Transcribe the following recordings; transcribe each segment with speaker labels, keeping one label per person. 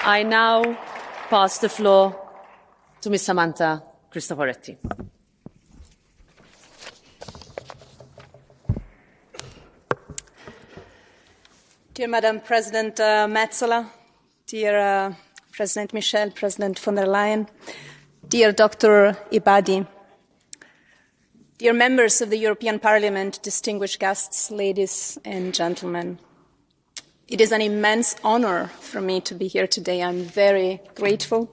Speaker 1: I now pass the floor to Ms. Samantha Cristoforetti.
Speaker 2: Dear Madam President Metsola, dear President Michel, President von der Leyen, dear Dr. Ebadi, dear members of the European Parliament, distinguished guests, ladies and gentlemen, it is an immense honor for me to be here today. I'm very grateful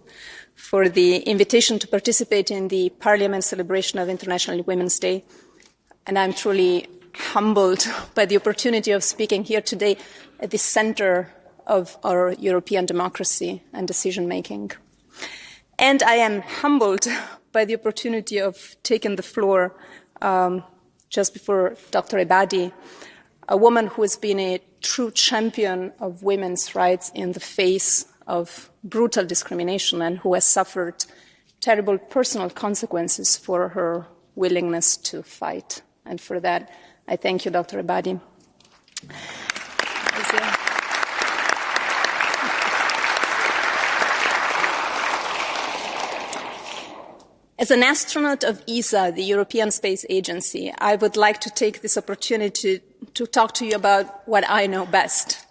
Speaker 2: for the invitation to participate in the Parliament celebration of International Women's Day, and I'm truly humbled by the opportunity of speaking here today at the center of our European democracy and decision-making. And I am humbled by the opportunity of taking the floor just before Dr. Ebadi, a woman who has been a true champion of women's rights in the face of brutal discrimination and who has suffered terrible personal consequences for her willingness to fight. And for that, I thank you, Dr. Ebadi. As an astronaut of ESA, the European Space Agency, I would like to take this opportunity to talk to you about what I know best,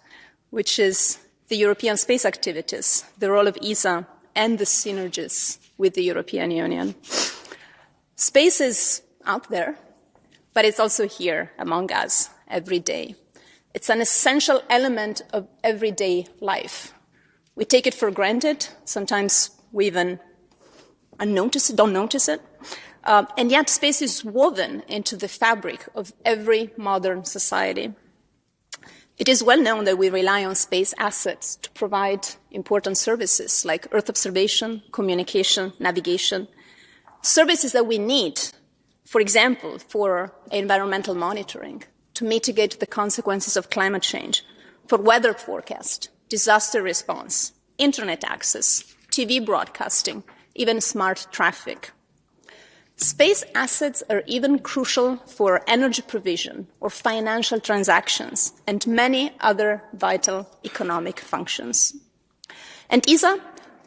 Speaker 2: which is the European space activities, the role of ESA, and the synergies with the European Union. Space is out there, but it's also here among us every day. It's an essential element of everyday life. We take it for granted. Sometimes we even don't notice it. And yet space is woven into the fabric of every modern society. It is well known that we rely on space assets to provide important services like Earth observation, communication, navigation, services that we need, for example, for environmental monitoring, to mitigate the consequences of climate change, for weather forecast, disaster response, internet access, TV broadcasting, even smart traffic. Space assets are even crucial for energy provision or financial transactions and many other vital economic functions. And ESA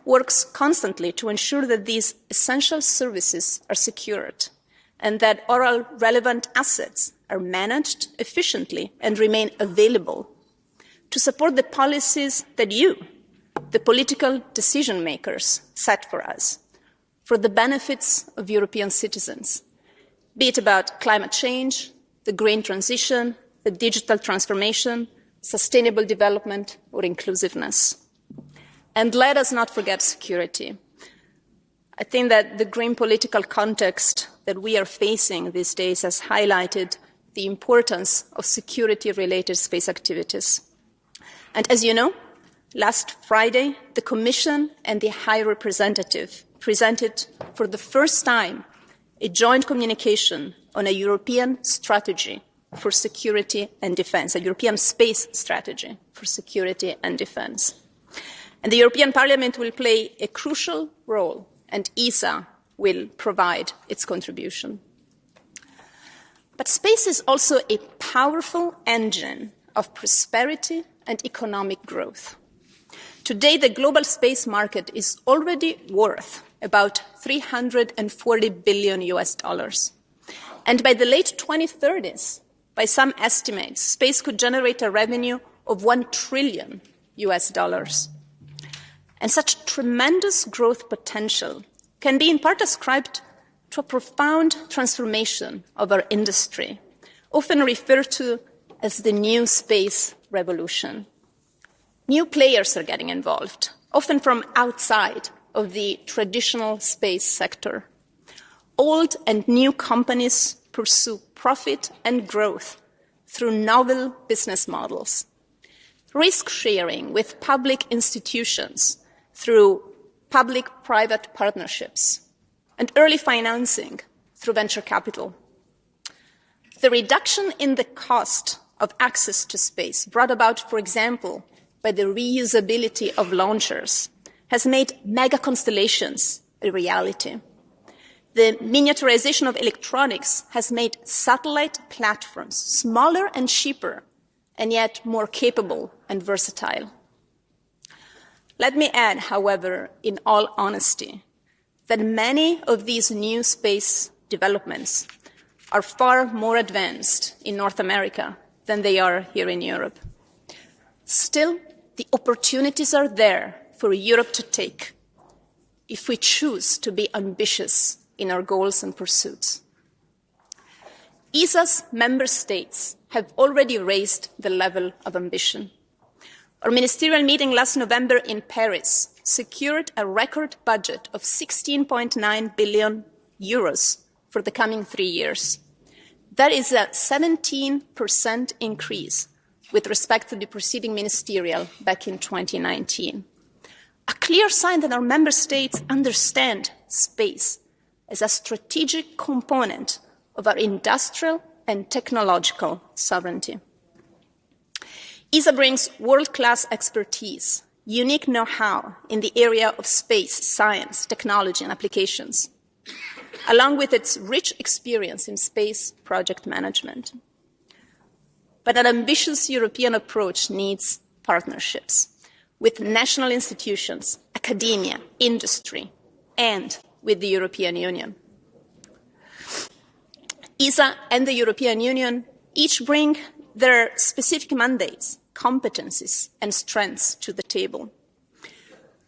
Speaker 2: works constantly to ensure that these essential services are secured and that all relevant assets are managed efficiently and remain available to support the policies that you, the political decision makers, set for us, for the benefits of European citizens, be it about climate change, the green transition, the digital transformation, sustainable development, or inclusiveness. And let us not forget security. I think that the grim political context that we are facing these days has highlighted the importance of security-related space activities. And as you know, last Friday, the Commission and the High Representative presented for the first time a joint communication on a European strategy for security and defense, a European space strategy for security and defense. And the European Parliament will play a crucial role, and ESA will provide its contribution. But space is also a powerful engine of prosperity and economic growth. Today, the global space market is already worth about $340 billion US. And by the late 2030s, by some estimates, space could generate a revenue of $1 trillion US. And such tremendous growth potential can be in part ascribed to a profound transformation of our industry, often referred to as the new space revolution. New players are getting involved, often from outside of the traditional space sector. Old and new companies pursue profit and growth through novel business models. Risk sharing with public institutions through public-private partnerships, and early financing through venture capital. The reduction in the cost of access to space, brought about, for example, by the reusability of launchers, has made mega constellations a reality. The miniaturization of electronics has made satellite platforms smaller and cheaper, and yet more capable and versatile. Let me add, however, in all honesty, that many of these new space developments are far more advanced in North America than they are here in Europe. Still, the opportunities are there for Europe to take if we choose to be ambitious in our goals and pursuits. ESA's member states have already raised the level of ambition. Our ministerial meeting last November in Paris secured a record budget of 16.9 billion euros for the coming 3 years. That is a 17% increase with respect to the preceding ministerial back in 2019. A clear sign that our member states understand space as a strategic component of our industrial and technological sovereignty. ESA brings world-class expertise, unique know-how in the area of space, science, technology, and applications, along with its rich experience in space project management. But an ambitious European approach needs partnerships with national institutions, academia, industry, and with the European Union. ESA and the European Union each bring their specific mandates, competencies, and strengths to the table.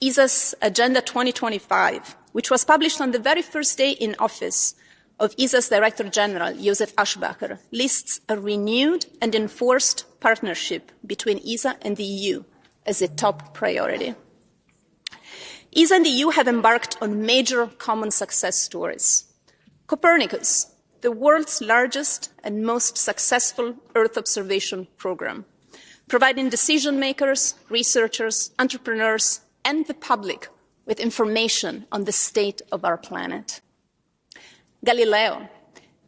Speaker 2: ESA's Agenda 2025, which was published on the very first day in office of ESA's Director General, Josef Aschbacher, lists a renewed and enforced partnership between ESA and the EU as a top priority. ESA and the EU have embarked on major common success stories. Copernicus, the world's largest and most successful Earth observation program, providing decision makers, researchers, entrepreneurs, and the public with information on the state of our planet. Galileo,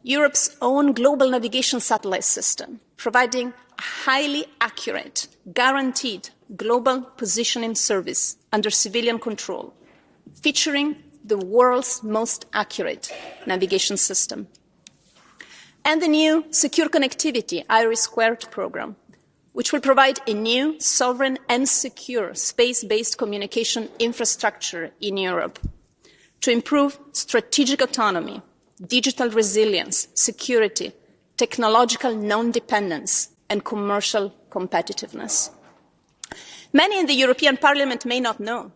Speaker 2: Europe's own global navigation satellite system, providing a highly accurate, guaranteed global positioning service under civilian control, featuring the world's most accurate navigation system. And the new Secure Connectivity IRIS² program, which will provide a new, sovereign and secure space-based communication infrastructure in Europe to improve strategic autonomy, digital resilience, security, technological non-dependence, and commercial competitiveness. Many in the European Parliament may not know,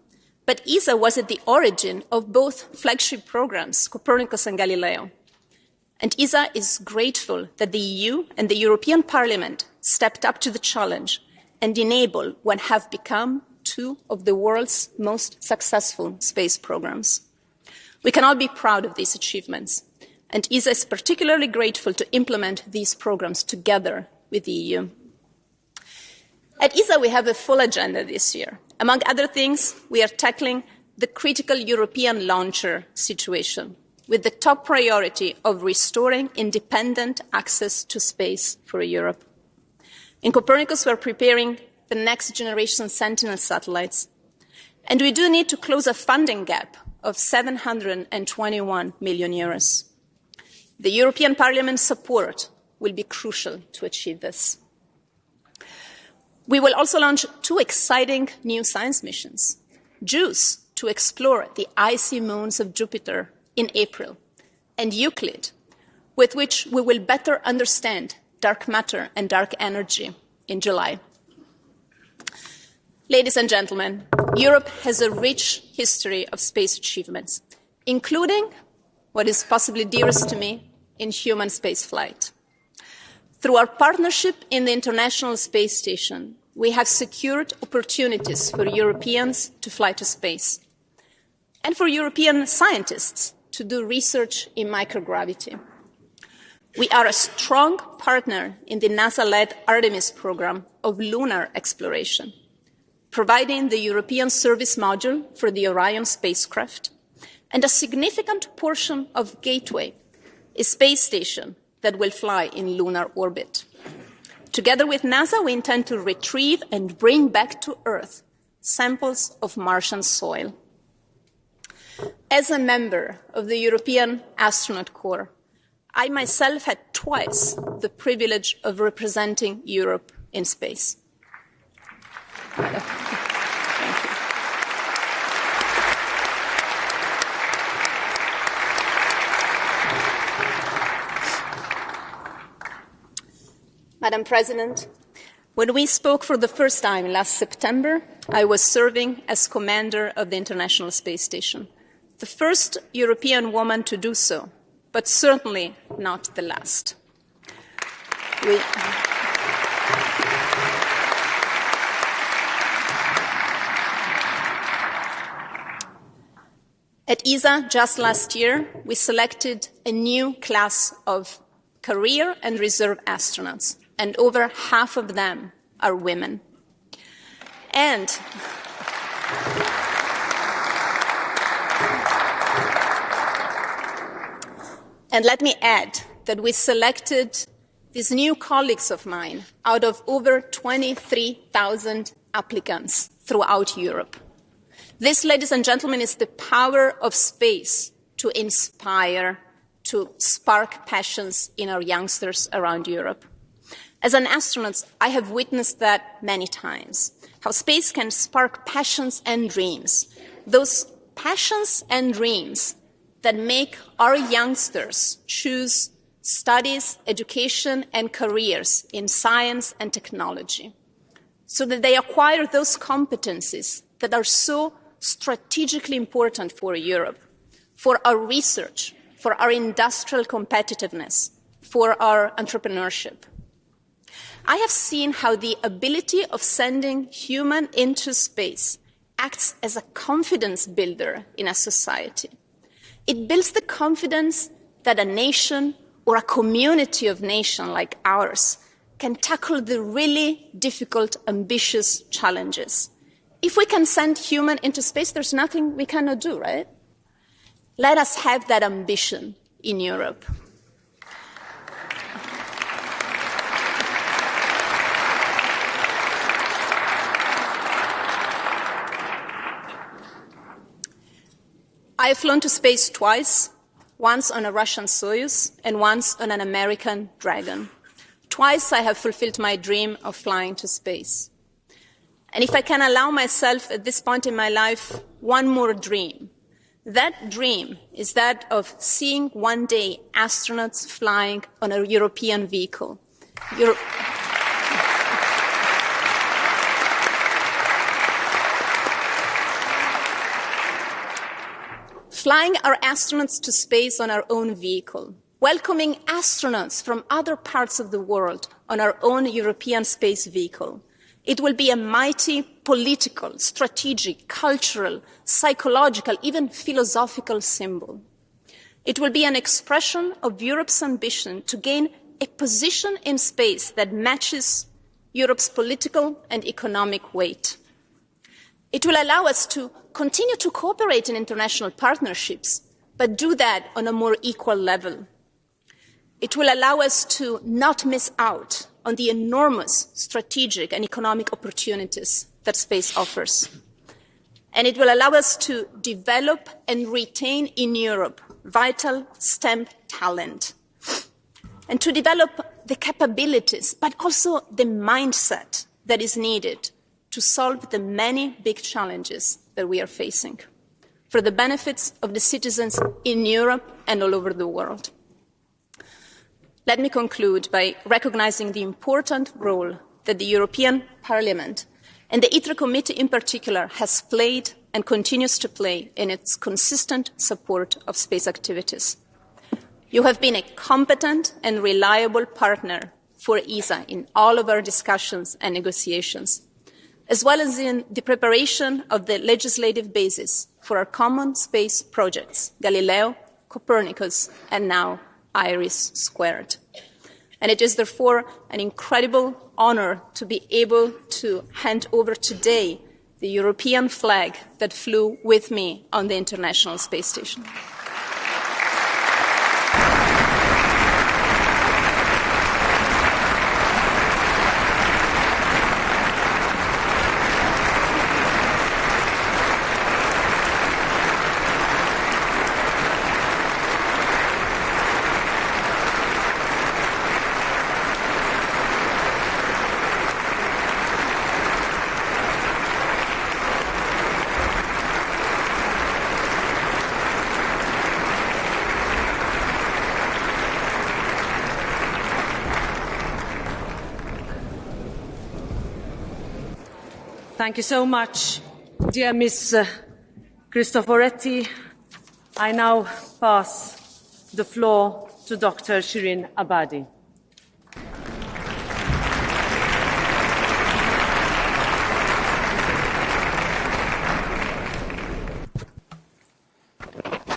Speaker 2: but ESA was at the origin of both flagship programs, Copernicus and Galileo. And ESA is grateful that the EU and the European Parliament stepped up to the challenge and enabled what have become two of the world's most successful space programs. We can all be proud of these achievements, and ESA is particularly grateful to implement these programs together with the EU. At ESA, we have a full agenda this year. Among other things, we are tackling the critical European launcher situation, with the top priority of restoring independent access to space for Europe. In Copernicus, we are preparing the next generation Sentinel satellites, and we do need to close a funding gap of 721 million euros. The European Parliament's support will be crucial to achieve this. We will also launch two exciting new science missions: JUICE, to explore the icy moons of Jupiter in April, and Euclid, with which we will better understand dark matter and dark energy in July. Ladies and gentlemen, Europe has a rich history of space achievements, including what is possibly dearest to me in human spaceflight. Through our partnership in the International Space Station, we have secured opportunities for Europeans to fly to space, and for European scientists to do research in microgravity. We are a strong partner in the NASA-led Artemis program of lunar exploration, providing the European service module for the Orion spacecraft, and a significant portion of Gateway, a space station that will fly in lunar orbit. Together with NASA, we intend to retrieve and bring back to Earth samples of Martian soil. As a member of the European Astronaut Corps, I myself had twice the privilege of representing Europe in space. Thank you. Madam President, when we spoke for the first time last September, I was serving as commander of the International Space Station, the first European woman to do so, but certainly not the last. At ESA, just last year, we selected a new class of career and reserve astronauts, and over half of them are women. And let me add that we selected these new colleagues of mine out of over 23,000 applicants throughout Europe. This, ladies and gentlemen, is the power of space to inspire, to spark passions in our youngsters around Europe. As an astronaut, I have witnessed that many times, how space can spark passions and dreams. Those passions and dreams that make our youngsters choose studies, education, and careers in science and technology, so that they acquire those competencies that are so strategically important for Europe, for our research, for our industrial competitiveness, for our entrepreneurship. I have seen how the ability of sending human into space acts as a confidence builder in a society. It builds the confidence that a nation or a community of nations like ours can tackle the really difficult, ambitious challenges. If we can send humans into space, there's nothing we cannot do, right? Let us have that ambition in Europe. I have flown to space twice, once on a Russian Soyuz and once on an American Dragon. Twice I have fulfilled my dream of flying to space. And if I can allow myself at this point in my life one more dream, that dream is that of seeing one day astronauts flying on a European vehicle. Flying our astronauts to space on our own vehicle, welcoming astronauts from other parts of the world on our own European space vehicle. It will be a mighty political, strategic, cultural, psychological, even philosophical symbol. It will be an expression of Europe's ambition to gain a position in space that matches Europe's political and economic weight. It will allow us to continue to cooperate in international partnerships, but do that on a more equal level. It will allow us to not miss out on the enormous strategic and economic opportunities that space offers. And it will allow us to develop and retain in Europe vital STEM talent, and to develop the capabilities, but also the mindset that is needed to solve the many big challenges that we are facing for the benefits of the citizens in Europe and all over the world. Let me conclude by recognizing the important role that the European Parliament and the ITRE Committee in particular has played and continues to play in its consistent support of space activities. You have been a competent and reliable partner for ESA in all of our discussions and negotiations, as well as in the preparation of the legislative basis for our common space projects, Galileo, Copernicus, and now IRIS². And it is therefore an incredible honor to be able to hand over today the European flag that flew with me on the International Space Station.
Speaker 1: Thank you so much, dear Ms. Cristoforetti. I now pass the floor to Dr. Shirin Abadi.